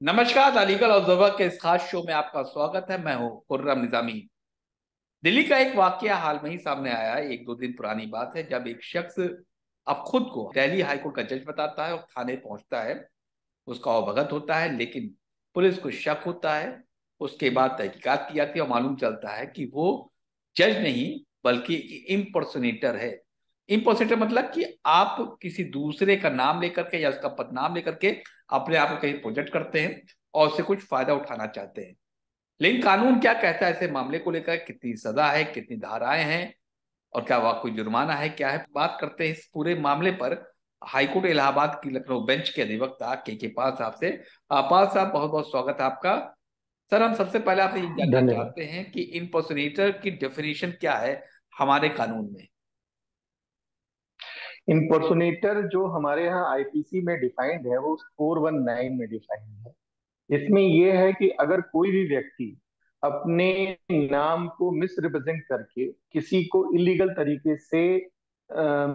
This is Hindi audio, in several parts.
नमस्कार। अलीगढ़ और ज़फर के इस खास शो में आपका स्वागत है। मैं हूं खुर्रम निजामी। दिल्ली का एक वाकया हाल में ही सामने आया है। एक दो दिन पुरानी बात है, जब एक शख्स अब खुद को दिल्ली हाईकोर्ट का जज बताता है और थाने पहुंचता है। उसका अवगत होता है, लेकिन पुलिस को शक होता है। उसके बाद तहकीकात की जाती है और मालूम चलता है कि वो जज नहीं बल्कि इम्पर्सोनेटर है। इम्पर्सोनेटर मतलब कि आप किसी दूसरे का नाम लेकर के या उसका पदनाम लेकर के अपने आप को कहीं प्रोजेक्ट करते हैं और उससे कुछ फायदा उठाना चाहते हैं। लेकिन कानून क्या कहता है ऐसे मामले को लेकर? कितनी सजा है, कितनी धाराएं हैं और क्या वह कोई जुर्माना है, क्या है? बात करते हैं इस पूरे मामले पर हाईकोर्ट इलाहाबाद की लखनऊ बेंच के अधिवक्ता के पाल साहब से। पाल साहब, बहुत बहुत स्वागत है आपका। सर, हम सबसे पहले आपसे ये जानना धन्यवाद। चाहते हैं कि इम्पर्सोनेटर की डेफिनेशन क्या है हमारे कानून में। इम्पर्सोनेटर जो हमारे यहाँ आईपीसी में डिफाइंड है वो 419 में डिफाइंड है। इसमें यह है कि अगर कोई भी व्यक्ति अपने नाम को मिस रिप्रेजेंट करके किसी को इलीगल तरीके से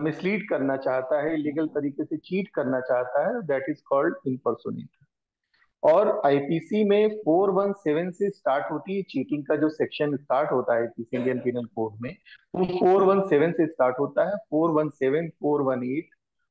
मिसलीड करना चाहता है, इलीगल तरीके से चीट करना चाहता है, दैट इज कॉल्ड इम्पर्सोनेटर। और आईपीसी में 417 से स्टार्ट होती है चीटिंग का जो सेक्शन स्टार्ट होता है आईपीसी इंडियन पिनल कोड में। वो 417 से स्टार्ट होता है, 417, 418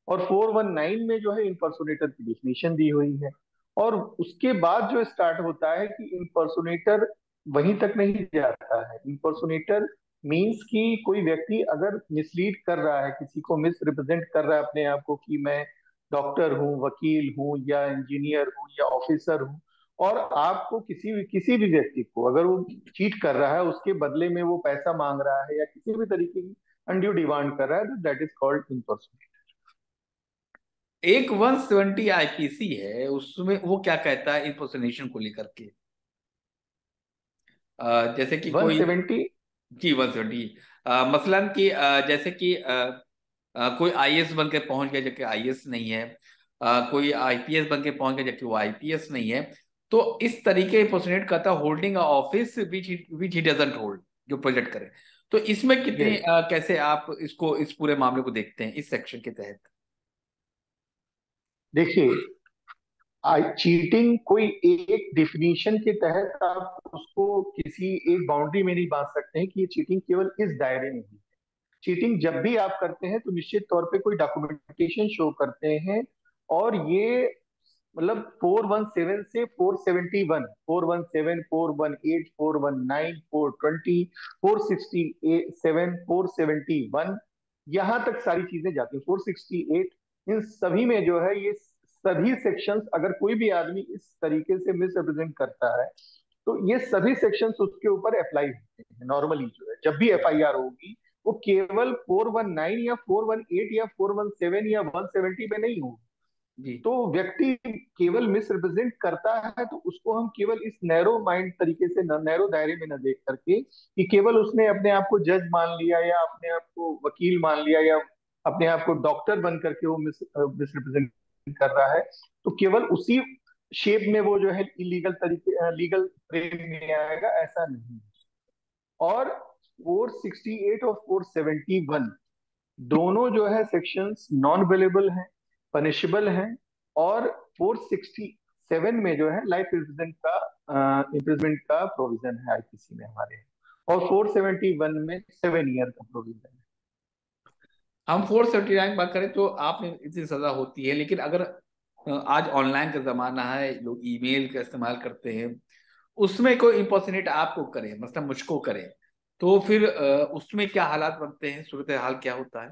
और 419 में जो है इम्पर्सोनेटर की डिफिनीशन दी हुई है। और उसके बाद जो स्टार्ट होता है कि इम्पर्सोनेटर वहीं तक नहीं जाता है। इम्पर्सोनेटर मीन्स कि कोई व्यक्ति अगर मिसलीड कर रहा है, किसी को मिस रिप्रेजेंट कर रहा है अपने आप को कि मैं डॉक्टर हूँ, वकील हूँ या इंजीनियर हूँ या ऑफिसर हूँ, और आपको किसी भी व्यक्ति को अगर वो चीट कर रहा है, उसके बदले में वो पैसा मांग रहा है या किसी भी तरीके की अनड्यू डिमांड कर रहा है, तो दैट इज कॉल्ड इम्पर्सोनेशन। एक 170 आईपीसी है, उसमें वो क्या कहता है इम्पर्सोनेशन को लेकर के? जैसे कि कोई 170। जी 170, मसलन कि जैसे कि कोई आईएएस बन के पहुंच गया जबकि आईएएस नहीं है। कोई आईपीएस बन के पहुंच गया जबकि वो आईपीएस नहीं है। तो इस तरीके इम्पर्सोनेट करता holding office which he doesn't hold, जो प्रोजेक्ट करे। तो इसमें कितनी यस, कैसे आप इसको, इस पूरे मामले को देखते हैं इस सेक्शन के तहत? देखिए, चीटिंग कोई एक डिफिनीशन के तहत आप उसको किसी एक बाउंड्री में नहीं बांध सकते हैं कि ये चीटिंग केवल इस दायरे में ही। चीटिंग जब भी आप करते हैं तो निश्चित तौर पे कोई डॉक्यूमेंटेशन शो करते हैं। और ये मतलब 417 से 471, 417, 418, 419, 420, 467, 471, यहां तक सारी चीजें जाती हैं। 468, इन सभी में जो है ये सभी सेक्शंस, अगर कोई भी आदमी इस तरीके से मिस रिप्रेजेंट करता है तो ये सभी सेक्शंस उसके ऊपर अप्लाई होते हैं। नॉर्मली जो है जब भी एफआईआर होगी वो केवल 419 या 418 या 417 या 170 पे नहीं होगी। जी। तो व्यक्ति केवल मिस रिप्रेजेंट करता है तो उसको हम केवल इस नैरो माइंड तरीके से, नैरो दायरे में न देख करके कि केवल उसने अपने आप को जज मान लिया या अपने आप को वकील मान लिया या अपने आप को डॉक्टर बन करके वो मिस रिप्रेजेंट कर रहा है, तो केवल उसी शेप में वो जो है इलीगल तरीके, लीगल फ्रेम में आएगा, ऐसा नहीं। और 468 और 471 दोनों जो है सेक्शंस नॉन अवेलेबल हैं, पनिशेबल हैं। और 467 में जो है लाइफ इम्प्रिजमेंट का प्रोविजन है आईपीसी में हमारे। और 471 में 7 ईयर का प्रोविजन है। हम 479 बात करें तो आपने इतनी सजा होती है, लेकिन अगर आज ऑनलाइन का जमाना है, लोग ईमेल का इस्तेमाल करते हैं, उसमें कोई इम्पर्सोनेट आपको करे, मतलब मुझको करे, तो फिर उसमें क्या हालात बनते हैं, सूरत हाल क्या होता है?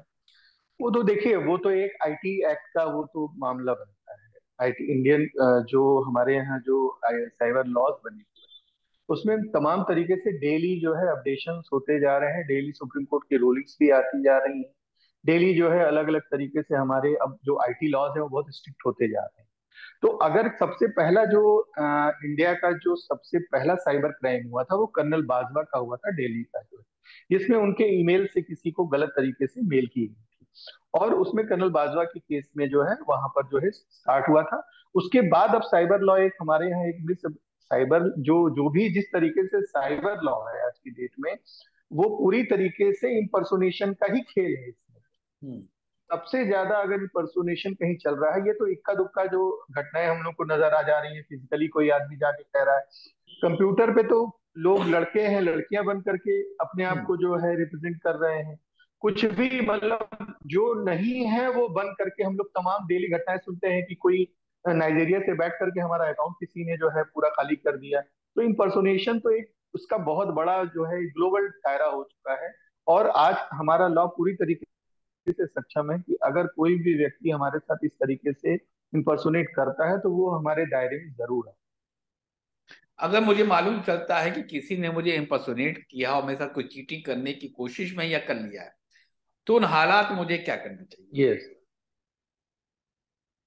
वो तो देखिए, वो तो एक आईटी एक्ट का वो तो मामला बनता है। आईटी इंडियन जो हमारे यहाँ जो साइबर लॉज बने हुए हैं, उसमें तमाम तरीके से डेली जो है अपडेशंस होते जा रहे हैं। डेली सुप्रीम कोर्ट की रूलिंग्स भी आती जा रही हैं। डेली जो है अलग अलग तरीके से हमारे अब जो आईटी लॉज है वो बहुत स्ट्रिक्ट होते जा रहे हैं। तो अगर सबसे पहला जो इंडिया का जो सबसे पहला साइबर क्राइम हुआ था वो कर्नल बाजवा का हुआ था, दिल्ली का जो है, जिसमें उनके ईमेल से किसी को गलत तरीके से मेल की गई थी। और उसमें कर्नल बाजवा के केस में जो है वहां पर जो है स्टार्ट हुआ था। उसके बाद अब साइबर लॉ एक हमारे यहाँ एक भी साइबर जो जो भी जिस तरीके से साइबर लॉ है आज की डेट में, वो पूरी तरीके से इम्पर्सोनेशन का ही खेल है इसमें। हम्म। सबसे ज्यादा अगर इम्पर्सोनेशन कहीं चल रहा है, ये तो इक्का दुक्का जो घटनाएं हम लोग को नजर आ जा रही है, फिजिकली कोई आदमी जाके कह रहा है, कंप्यूटर पे तो लोग लड़के हैं लड़कियां बन करके अपने आप हम्म। को जो है रिप्रेजेंट कर रहे हैं, कुछ भी मतलब जो नहीं है वो बन करके हम लोग तमाम डेली घटनाएं सुनते हैं कि कोई नाइजीरिया से बैठ करके हमारा अकाउंट किसी ने जो है पूरा खाली कर दिया। तो इम्पर्सोनेशन तो एक उसका बहुत बड़ा जो है ग्लोबल दायरा हो चुका है। और आज हमारा लॉ पूरी तरीके से सक्षम है कि अगर कोई भी व्यक्ति हमारे साथ इस तरीके से इम्पर्सोनेट करता है तो वो हमारे दायरे में जरूर है। अगर मुझे मालूम चलता है कि किसी ने मुझे इम्पर्सोनेट किया और मेरे साथ कोई चीटिंग करने की कोशिश में या कर लिया है, तो उन हालात में मुझे क्या करना चाहिए? यस,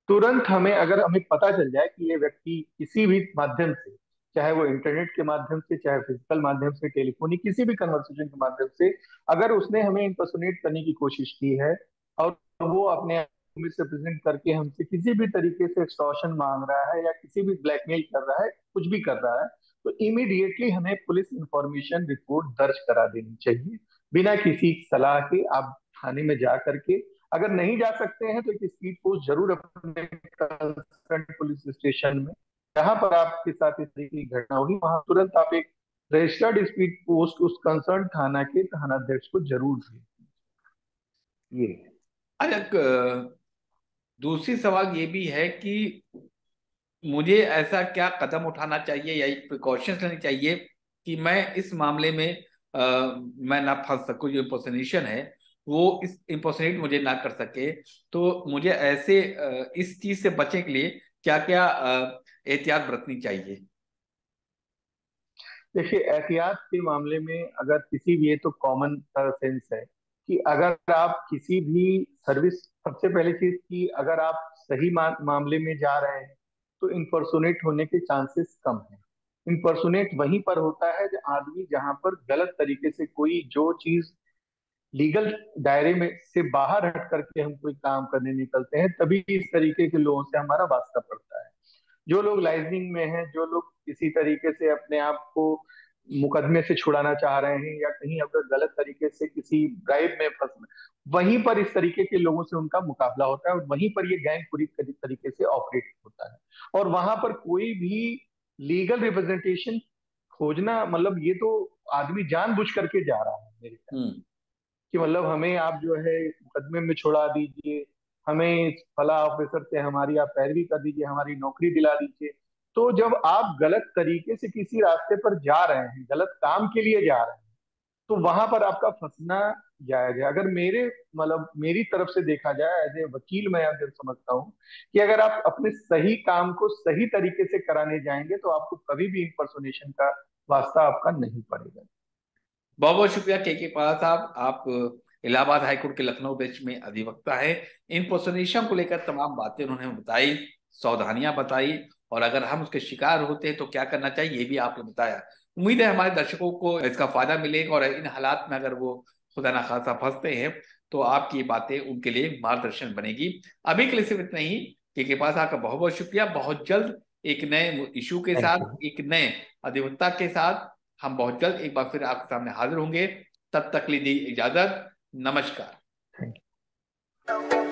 तुरंत हमें अगर हमें पता चल जाए कि ये व्यक्ति किसी भी माध्यम से, चाहे वो इंटरनेट के माध्यम से, चाहे फिजिकल माध्यम से, टेलीफोनिक किसी भी कन्वर्सेशन के माध्यम से, अगर उसने हमें इंपर्सोनेट करने की कोशिश की है और वो अपने आप को मिसरिप्रेजेंट करके हमसे किसी भी तरीके से एक्सटॉर्शन मांग रहा है या किसी भी ब्लैकमेल कर रहा है, कुछ भी कर रहा है, तो इमीडिएटली हमें पुलिस इंफॉर्मेशन रिपोर्ट दर्ज करा देनी चाहिए। बिना किसी सलाह के आप थाने में जा करके, अगर नहीं जा सकते हैं तो एक स्पीड पोस्ट जरूर अपने कंसर्न पुलिस स्टेशन में, जहां पर आपके साथ इस तरीके की घटना होगी, वहां तुरंत आप एक रजिस्टर्ड स्पीड पोस्ट उस कंसर्न थाना के थानाध्यक्ष को जरूर दें। ये अच्छा, दूसरी सवाल ये भी है कि मुझे ऐसा क्या कदम उठाना चाहिए या एक प्रिकॉशंस लेनी चाहिए कि मैं इस मामले में मैं ना फंस सकूं, जो इम्पर्सनेशन है वो इस इम्पर्सनेट मुझे ना कर सके। तो मुझे ऐसे इस चीज से बचने के लिए क्या क्या एहतियात बरतनी चाहिए? देखिए, एहतियात के मामले में अगर किसी भी, ये तो कॉमन सेंस है कि अगर आप किसी भी सर्विस, सबसे पहली चीज कि अगर आप सही मामले में जा रहे हैं तो इम्पर्सोनेट होने के चांसेस कम हैं। इम्पर्सोनेट वहीं पर होता है आदमी जहां पर गलत तरीके से कोई जो चीज लीगल दायरे में से बाहर हट करके हम कोई काम करने निकलते हैं, तभी इस तरीके के लोगों से हमारा वास्ता पड़ता है। जो लोग लाइजनिंग में हैं, जो लोग किसी तरीके से अपने आप को मुकदमे से छुड़ाना चाह रहे हैं या कहीं अगर गलत तरीके से किसी ब्राइब में फंस, वहीं पर इस तरीके के लोगों से उनका मुकाबला होता है और वहीं पर ये गैंग पूरी तरीके से ऑपरेट होता है। और वहां पर कोई भी लीगल रिप्रेजेंटेशन खोजना, मतलब ये तो आदमी जानबूझ करके जा रहा है मेरे ख्याल, हम्म। कि मतलब हमें आप जो है इस मुकदमे में छुड़ा दीजिए, हमें इस फला ऑफिसर से हमारी आप पैरवी कर दीजिए, हमारी नौकरी दिला दीजिए। तो जब आप गलत तरीके से किसी रास्ते पर जा रहे हैं, गलत काम के लिए जा रहे हैं, तो वहां पर आपका फंसना जायज है। अगर मेरे मतलब मेरी तरफ से देखा जाए एज ए वकील, मैं अगर समझता हूँ कि अगर आप अपने सही काम को सही तरीके से कराने जाएंगे तो आपको कभी भी इम्पर्सोनेशन का वास्ता आपका नहीं पड़ेगा। बहुत बहुत शुक्रिया के पाल साहब। आप इलाहाबाद हाईकोर्ट के लखनऊ बेंच में अधिवक्ता है। इन पोस्टिनेशन को लेकर तमाम बातें उन्होंने बताई, सावधानियां बताई, और अगर हम उसके शिकार होते हैं तो क्या करना चाहिए ये भी आपने बताया। उम्मीद है हमारे दर्शकों को इसका फायदा मिलेगा, और इन हालात में अगर वो खुदा ना खासा फंसते हैं तो आपकी बातें उनके लिए मार्गदर्शन बनेगी। अभी के लिए सिर्फ इतना ही। के पास आपका बहुत बहुत शुक्रिया। बहुत जल्द एक नए इशू के थैंक साथ, यू। एक नए अधिवक्ता के साथ हम बहुत जल्द एक बार फिर आपके सामने हाजिर होंगे। तब तक लीजिए इजाजत। नमस्कार। Thank you.